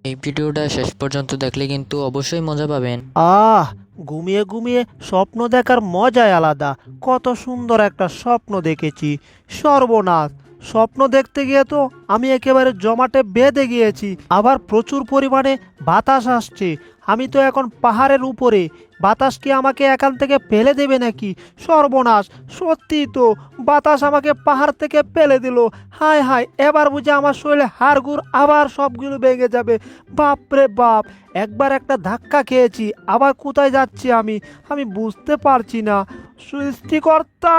এই ভিডিওটা শেষ পর্যন্ত দেখলে কিন্তু অবশ্যই মজা পাবেন। আহ ঘুমিয়ে ঘুমিয়ে স্বপ্ন দেখার মজাই আলাদা। কত সুন্দর একটা স্বপ্ন দেখেছি। সর্বনাশ, স্বপ্ন দেখতে গিয়ে তো আমি একেবারে জমাটে বেঁধে গিয়েছি। আবার প্রচুর পরিমাণে বাতাস আসছে। আমি তো এখন পাহাড়ের উপরে। বাতাস কি আমাকে এখান থেকে ফেলে দেবে নাকি? সর্বনাশ, সত্যি তো বাতাস আমাকে পাহাড় থেকে ফেলে দিল। হায় হায়, এবার বুঝে আমার শরীরে হাড়গুড় আবার সবগুলো ভেঙে যাবে। বাপরে বাপ, একবার একটা ধাক্কা খেয়েছি, আবার কোথায় যাচ্ছি আমি আমি বুঝতে পারছি না। সৃষ্টিকর্তা,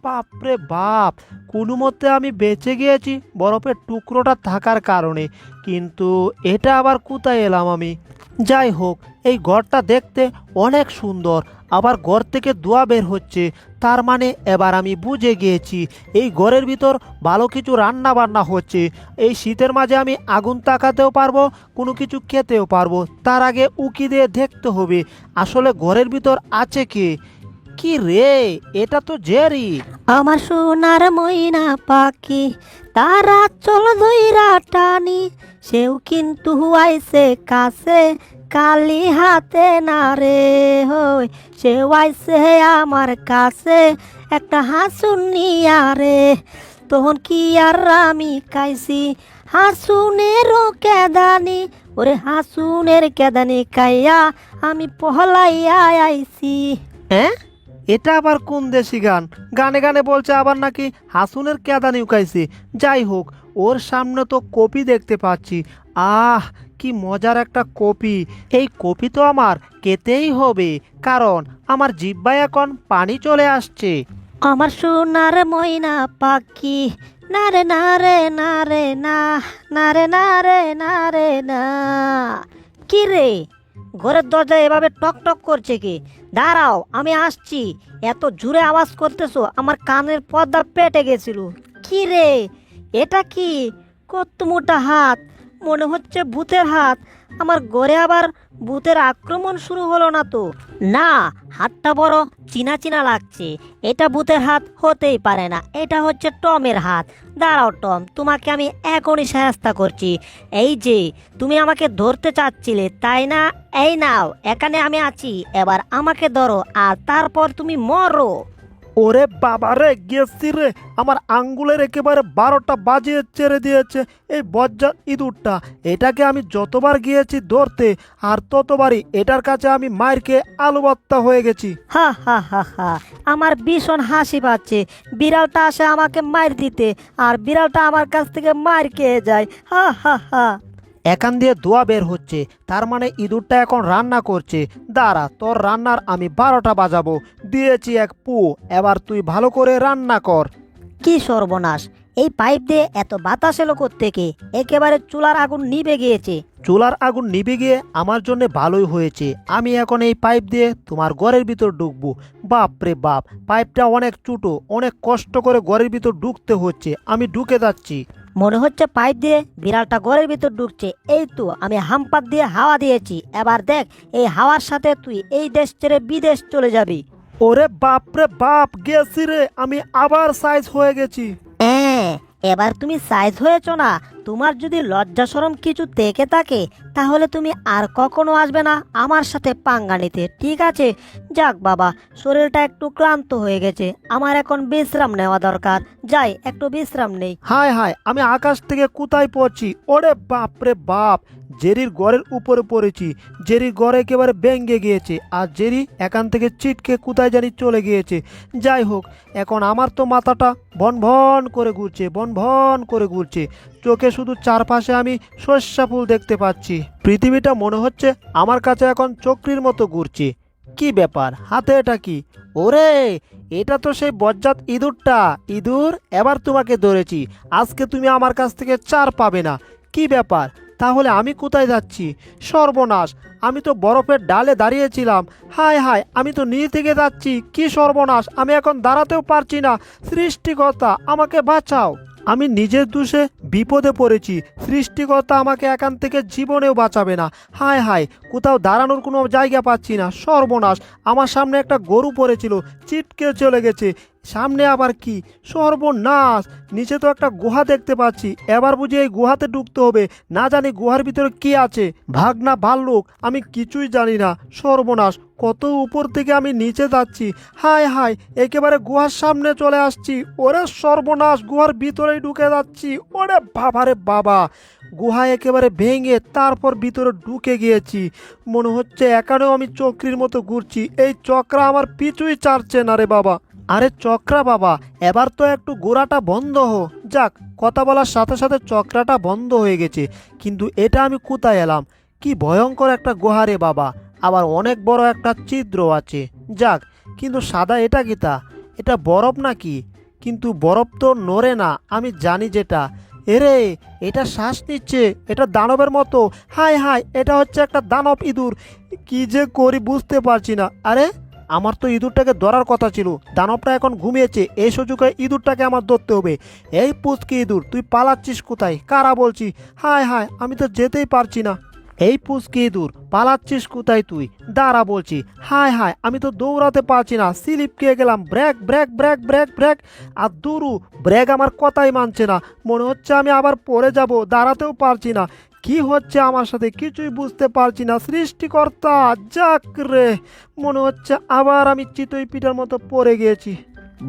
বাপরে বাপ, কোনো মতে আমি বেঁচে গিয়েছি বরফের টুকরোটা থাকার কারণে। কিন্তু এটা আবার কোথায় এলাম আমি? যাই হোক, এই ঘরটা দেখতে অনেক সুন্দর। আবার ঘর থেকে ধোঁয়া বের হচ্ছে, তার মানে এবার আমি বুঝে গিয়েছি এই ঘরের ভিতর ভালো কিছু রান্না বান্না হচ্ছে। এই শীতের মাঝে আমি আগুন তাকাতেও পারবো, কোনো কিছু খেতেও পারবো। তার আগে উকি দিয়ে দেখতে হবে আসলে ঘরের ভিতর আছে কে। কি রে, এটা তো জেরি। আমার সোনার ময়না পাখি, তারা চল ধইরা টানি, সেও কিন্তু আইছে কাছে, কালি হাতে না রে হই, সেও আইছে আমার কাছে, একটা হাসুন নিয়া রে। তখন কি আর আমি কাইছি হাসুনেরও কেদানি, ওরে হাসুনের কেদানি কাইয়া আমি পহলাইয়া আইছি। হ্যাঁ, এটা আবার কোন দেশি গান? গানে গানে বলছে আবার নাকি হাসুনের কেদানি উকাইছে। যাই হোক, ওর সামনে তো কপি দেখতে পাচ্ছি। আহ, কি মজার একটা কপি। এই কপি তো আমার খেতেই হবে, কারণ আমার জিহ্বায় এখন পানি চলে আসছে। আমার সোনার ময়না পাখি, না রে না রে না রে না, না রে না রে না রে না। কি রে, ঘরের দরজা এভাবে টক টক করছে কি? দাঁড়াও, আমি আসছি। এত জোরে আওয়াজ করতেছো, আমার কানের পর্দা পেটে গেছিল। কি রে, এটা কি? কত মোটা হাত, মনে হচ্ছে ভূতের হাত। আমার ঘরে আবার ভূতের আক্রমণ শুরু হলো না তো? না, হাতটা বড় চিনা চিনা লাগছে। এটা ভূতের হাত হতেই পারে না, এটা হচ্ছে টমের হাত। দাঁড়াও টম, তোমাকে আমি এখনই সাহায্য করছি। এই যে, তুমি আমাকে ধরতে চাচ্ছিলে তাই না? এই নাও, এখানে আমি আছি, এবার আমাকে ধরো আর তারপর তুমি মরো। ওরে বাবা রে, গেছি রে। আমার আঙ্গুলের একেবারে 12টা বাজিয়ে ছেড়ে দিয়েছে এই বজ্জাত ইঁদুরটা। এটাকে আমি যতবার গিয়েছি ধরতে, আর ততবারই এটার কাছে আমি মাইর খেয়ে আলু ভর্তা হয়ে গেছি। হা হা হা হা, আমার ভীষণ হাসি পাচ্ছে। বিড়ালটা আসে আমাকে মার দিতে, আর বিড়ালটা আমার কাছ থেকে মার খেয়ে যায়। হা হা হা। এখান দিয়ে ধোঁয়া বের হচ্ছে, তার মানে ইঁদুরটা এখন রান্না করছে। দাঁড়া, তোর রান্নার আমি 12টা বাজাবো। দিয়েছি এক পু, এবার তুই ভালো করে রান্না কর। কি সর্বনাশ, এই পাইপ দিয়ে এত বাতাস এলো কোত্থেকে? একেবারে চুলার আগুন নিভে গিয়েছে। চুলার আগুন নিভে গিয়ে আমার জন্য ভালোই হয়েছে। আমি এখন এই পাইপ দিয়ে তোমার ঘরের ভিতর ঢুকবো। বাপ রে বাপ, পাইপটা অনেক ছোটো, অনেক কষ্ট করে ঘরের ভিতর ঢুকতে হচ্ছে। আমি ঢুকে যাচ্ছি। মনে হচ্ছে পাইপ দিয়ে বিড়ালটা ঘরের ভিতর ঢুকছে। এই তো আমি হাম্পার দিয়ে হাওয়া দিয়েছি, এবার দেখ এই হাওয়ার সাথে তুই এই দেশ ছেড়ে বিদেশ চলে যাবি। ওরে বাপ রে বাপ, গেছি রে, আমি আবার সাইজ হয়ে গেছি। হ্যাঁ, এবার তুমি সাইজ হয়েছো না? তোমার যদি লজ্জা শরম কিছু থেকে থাকে, তাহলে তুমি আর কখনো আসবে না আমার সাথে পাঙ্গা নিতে, ঠিক আছে? যাক বাবা, শরীরটা একটু ক্লান্ত হয়ে গেছে, আমার এখন বিশ্রাম নেওয়া দরকার। যাই, একটু বিশ্রাম নেই। হায় হায়, আমি আকাশ থেকে কোথায় পড়ছি? ওরে বাপ রে বাপ, জেরির ঘরের উপরে পড়েছি। জেরির ঘর একেবারে ভেঙে গিয়েছে, আর জেরি এখান থেকে ছিটকে কোথায় জানি চলে গিয়েছে। যাই হোক, এখন আমার তো মাথাটা ভন ভন করে ঘুরছে, ভন ভন করে ঘুরছে। চোখে শুধু চারপাশে আমি সর্ষা ফুল দেখতে পাচ্ছি। পৃথিবীটা মনে হচ্ছে আমার কাছে এখন চক্রীর মতো ঘুরছে। কি ব্যাপার, হাতে এটা কি? ওরে, এটা তো সেই বজ্জাত ইঁদুরটা। ইঁদুর, এবার তোমাকে ধরেছি। আজকে তুমি আমার কাছ থেকে চার পাবে না। কি ব্যাপার, তাহলে আমি কোথায় যাচ্ছি? সর্বনাশ, আমি তো বরফের ডালে দাঁড়িয়েছিলাম। হায় হায়, আমি তো নিচ থেকে যাচ্ছি। কি সর্বনাশ, আমি এখন দাঁড়াতেও পারছি না। সৃষ্টিকর্তা, আমাকে বাঁচাও। আমি নিজের দোষে বিপদে পড়েছি। সৃষ্টিকর্তা আমাকে এখান থেকে জীবনেও বাঁচাবে না। হায় হায়, কোথাও দাঁড়ানোর কোনো জায়গা পাচ্ছি না। সর্বনাশ, আমার সামনে একটা গরু পড়েছিল, চিটকে চলে গেছে। সামনে আবার কি? সর্বনাশ! নিচে তো একটা গুহা দেখতে পাচ্ছি, এবার বুঝি এই গুহাতে ঢুকতে হবে। না জানি গুহার ভিতরে কি আছে। ভাগ না ভাল্লুক, আমি কিছুই জানি না। সর্বনাশ! কত উপর থেকে আমি নিচে যাচ্ছি। হায় হায়, একেবারে গুহার সামনে চলে আসছি। ওরে সর্বনাশ, গুহার ভিতরেই ঢুকে যাচ্ছি। ওরে বাবারে বাবা! গুহা একেবারে ভেঙে তারপর ভিতরে ঢুকে গিয়েছি। মনে হচ্ছে এখানেও আমি চক্রীর মতো ঘুরছি। এই চক্রা আমার পিছুই ছাড়ছে না রে বাবা। আরে চক্রা বাবা, এবার তো একটু গোড়াটা বন্ধ হো। যাক, কথা বলার সাথে সাথে চক্রাটা বন্ধ হয়ে গেছে। কিন্তু এটা আমি কোথায় এলাম? কি ভয়ঙ্কর একটা গুহা রে বাবা! আবার অনেক বড় একটা ছিদ্র আছে। যাক, কিন্তু সাদা এটা কিতা? এটা বরফ নাকি? কিন্তু বরফ তো নড়ে না, আমি জানি যেটা। এরে, এটা শ্বাস নিচ্ছে, এটা দানবের মতো। হায় হায়, এটা হচ্ছে একটা দানব ইঁদুর। কি যে করি বুঝতে পারছি না। আরে, আমার তো ইঁদুরটাকে ধরার কথা ছিল। দানবটা এখন ঘুমিয়েছে, এই সুযোগে ইঁদুরটাকে আমার ধরতে হবে। এই পুচকি ইঁদুর, তুই পালাচ্ছিস কোথায়? কারা বলছি? হায় হায়, আমি তো যেতেই পারছি না। এই পুচকি ইঁদুর, পালাচ্ছিস কোথায় তুই? দাঁড়া বলছি। হায় হায়, আমি তো দৌড়াতে পারছি না, স্লিপ খেয়ে গেলাম। Brake brake brake brake brake. আর দুরু, ব্রেক আমার কথাই মানছে না। মনে হচ্ছে আমি আবার পড়ে যাব, দাঁড়াতেও পারছি না। কি হচ্ছে আমার সাথে কিছুই বুঝতে পারছি না। সৃষ্টিকর্তা, যাক রে! মনে হচ্ছে আবার আমি চিতই পিঠার মতো পড়ে গিয়েছি।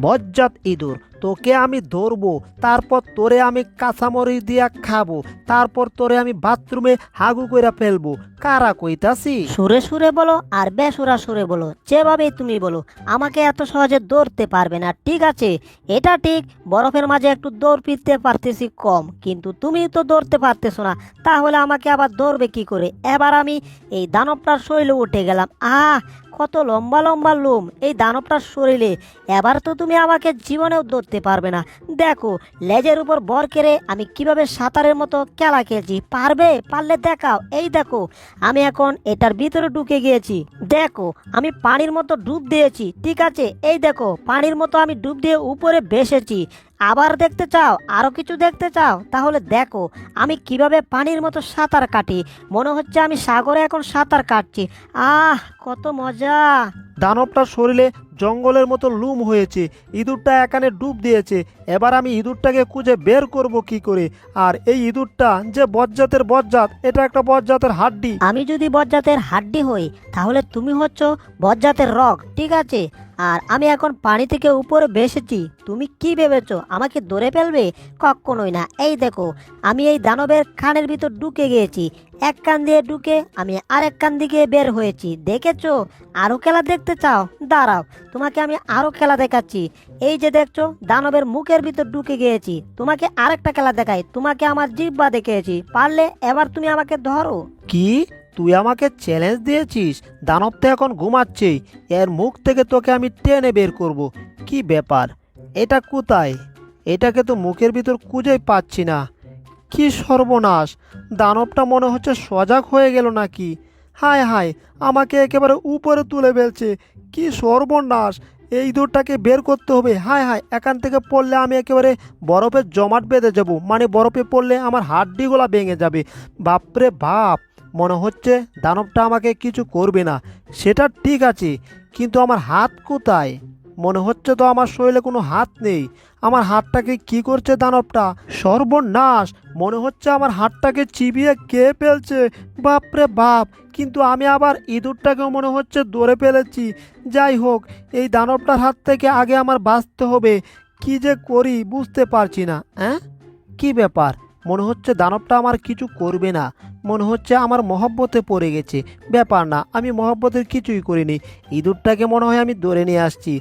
বজ্জাত ইঁদুর, তোকে আমি ধরবো, তারপর তোরে আমি কাঁচামরিচ দিয়া খাবো, তারপর তোরে আমি বাথরুমে হাগু কইরা ফেলবো। কারা কইতাছি? সুরে সুরে বলো আর বেসুরা সুরে বলো, যেভাবেই তুমি বলো, আমাকে এত সহজে ধরতে পারবে না। ঠিক আছে, এটা ঠিক, বরফের মাঝে একটু দৌড় ফিরতে পারতেছি কম, কিন্তু তুমি তো ধরতে পারতেছো না। তাহলে আমাকে আবার ধরবে কি করে? এবার আমি এই দানবটার শরীরে উঠে গেলাম। কত লম্বা লম্বা লোম এই দানবটার শরীরে। এবার তো তুমি আমাকে জীবনেও ধরতে পারবে না। দেখো, লেজের উপর বর কেড়ে আমি কিভাবে সাঁতারের মতো খেলা খেলছি। পারবে? পারলে দেখাও। এই দেখো, আমি এখন এটার ভিতরে ঢুকে গিয়েছি। দেখো, আমি পানির মতো ডুব দিয়েছি। ঠিক আছে, এই দেখো, পানির মতো আমি ডুব দিয়ে উপরে ভেসেছি। আবার দেখতে চাও? আরো কিছু দেখতে চাও? তাহলে দেখো আমি কিভাবে পানির মতো সাঁতার কাটি। মনে হচ্ছে আমি সাগরে এখন সাঁতার কাটছি। কত মজা! দানবটার শরীরে জঙ্গলের মতো লুম হয়েছে। ইঁদুরটা এখানে ডুব দিয়েছে। এবার আমি ইঁদুরটাকে খুঁজে বের করব কি করে? আর এই ইঁদুরটা যে বজ্জাতের বজ্জাত, এটা একটা বজ্জাতের হাড্ডি। আমি যদি বজ্জাতের হাড্ডি হই, তাহলে তুমি হচ্ছ বজ্জাতের রগ। ঠিক আছে, আর আমি এখন পানি থেকে উপরে ভেসেছি। তুমি কি ভেবেছো আমাকে ধরে ফেলবে? কখনোই না। এই দেখো, আমি এই দানবের কানের ভিতর ঢুকে গিয়েছি। এক কান দিয়ে ঢুকে আমি আরেক কান দিকে বের হয়েছি। দেখেছো? আরো খেলা দেখতে চাও? দাঁড়াও, তোমাকে আমি আরো খেলা দেখাচ্ছি। এই যে দেখছো, দানবের মুখের ভিতর ঢুকে গিয়েছি। তোমাকে আরেকটা খেলা দেখাই। তোমাকে আমার জিহ্বা দেখিয়েছি, পারলে এবার তুমি আমাকে ধরো। কি? তুই আমাকে চ্যালেঞ্জ দিয়েছিস? দানব তো এখন ঘুমাচ্ছেই, এর মুখ থেকে তোকে আমি টেনে বের করব। কি ব্যাপার? এটা কোথায়? এটাকে তো মুখের ভিতর খুঁজেই পাচ্ছি না। কি সর্বনাশ! দানবটা মনে হচ্ছে সজাগ হয়ে গেল নাকি? হায় হায়, আমাকে একেবারে উপরে তুলে ফেলছে। কি সর্বনাশ! এই ইঁদুরটাকে বের করতে হবে। হায় হায়, এখান থেকে পড়লে আমি একেবারে বরফের জমাট বেঁধে যাব। মানে বরফে পড়লে আমার হাড্ডিগুলা ভেঙে যাবে। বাপরে বাপ! মনে হচ্ছে দানবটা আমাকে কিছু করবে না। সেটা ঠিক আছে, কিন্তু আমার হাত কোথায়? মনে হচ্ছে তো আমার শরীরে কোনো হাত নেই। আমার হাতটাকে কি করছে দানবটা? সর্বনাশ! মনে হচ্ছে আমার হাতটাকে চিবিয়ে খেয়ে ফেলছে। বাপরে বাপ! কিন্তু আমি আবার ইঁদুরটাকেও মনে হচ্ছে ধরে ফেলেছি। যাই হোক, এই দানবটার হাত থেকে আগে আমার বাঁচতে হবে। কি যে করি বুঝতে পারছি না। কি ব্যাপার? মনে হচ্ছে দানবটা আমার কিছু করবে না। মনে হচ্ছে আমার মহব্বতে পড়ে গেছে। ব্যাপার না, আমি মহব্বতের কিছুই করিনি। ইঁদুরটাকে মনে হয় আমি ধরে নিয়ে আসছি।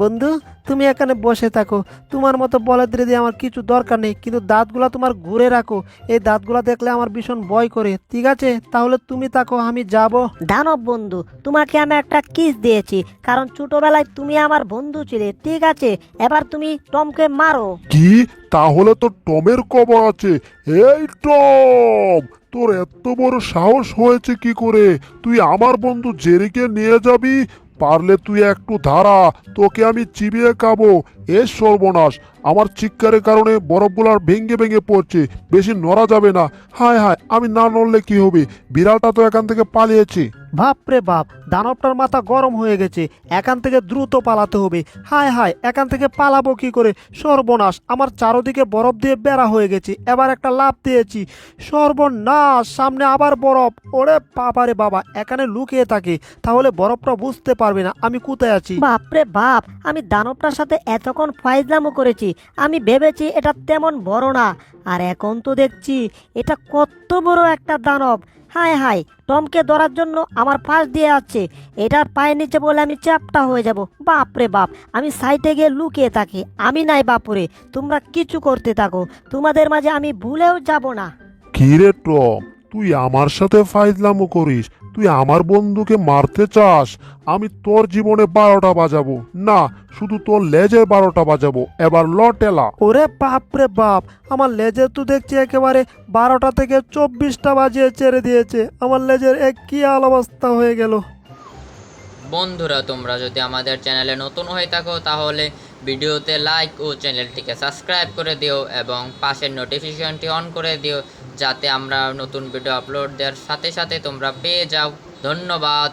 বন্ধু, তুমি এখানে বসে থাকো। তোমার মতো বলে দিয়ে আমার কিছু দরকার নেই, কিন্তু দাঁতগুলা তোমার ঘুরে রাখো। এই দাঁতগুলা দেখলে আমার ভীষণ ভয় করে। ঠিক আছে, তাহলে তুমি থাকো, আমি যাব। দানব বন্ধু, তোমাকে আমি একটা কিস দিয়েছি, কারণ ছোটবেলায় তুমি আমার বন্ধু ছিলে। ঠিক আছে, এবার তুমি টমকে মারো। কি? তাহলে তো টমের কবর আছে। এই টম, তোর এত বড় সাহস হয়েছে কি করে? তুই আমার বন্ধু জেরিকে নিয়ে যাবি? পারলে তুই একটু দাঁড়া, তোকে আমি চিবিয়ে খাবো। এ সর্বনাশ, আমার চিৎকারের কারণে বরফগুলো ভেঙে ভেঙে পড়ছে, বেশি নড়া যাবে না। হায় হায়, আমি না নড়লে কি হবে? বিড়ালটা তো এখান থেকে পালিয়েছে। বাপ রে বাপ, দানবটার মাথা গরম হয়ে গেছে, এখান থেকে দ্রুত পালাতে হবে। হায় হায়, এখান থেকে পালাবো কি করে? সর্বনাশ, আমার চারদিকে বরফ দিয়ে বেড়া হয়ে গেছে, এবার একটা লাফ দিয়েছি, সর্বনাশ, সামনে আবার বরফ। ওরে বাবা রে বাবা, এখানে লুকিয়ে থাকে, তাহলে বরফটা বুঝতে পারবে না আমি কোথায় আছি। বাপরে বাপ, আমি দানবটার সাথে এতক্ষণ ফাইজলামো করেছি, আমি ভেবেছি এটা তেমন বড় না, আর এখন তো দেখছি এটা কত বড় একটা দানব। হায় হায়, টমকে ধরার জন্য আমার পাশ দিয়ে আসছে, এটার পায়ের নিচে বলে আমি চ্যাপটা হয়ে যাব। বাপরে বাপ, আমি সাইডে গিয়ে লুকিয়ে থাকি, আমি নাই বাপুরে, তোমরা কিছু করতে থাকো, তোমাদের মাঝে আমি ভুলেও যাব না। কি রে টম, তুই আমার সাথে ফাইজলামো করিস? তুই আমার বন্ধুকে মারতে চাস? আমি তোর জীবনে 12টা বাজাবো না, শুধু তোর লেজের 12টা বাজাবো। এবার লটেলা। ওরে বাপ রে বাপ, আমার লেজের তো দেখছি একেবারে 12টা থেকে 24টা বাজিয়ে ছেড়ে দিয়েছে, আমার লেজের এক কি আল অবস্থা হয়ে গেল। বন্ধুরা, তোমরা যদি আমাদের চ্যানেলে নতুন হয়ে থাকো তাহলে ভিডিওতে লাইক ও চ্যানেলটিকে সাবস্ক্রাইব করে দিও এবং পাশের নোটিফিকেশনটি অন করে দিও, যাতে আমরা নতুন ভিডিও আপলোড দেওয়ার সাথে সাথে তোমরা পেয়ে যাও। ধন্যবাদ।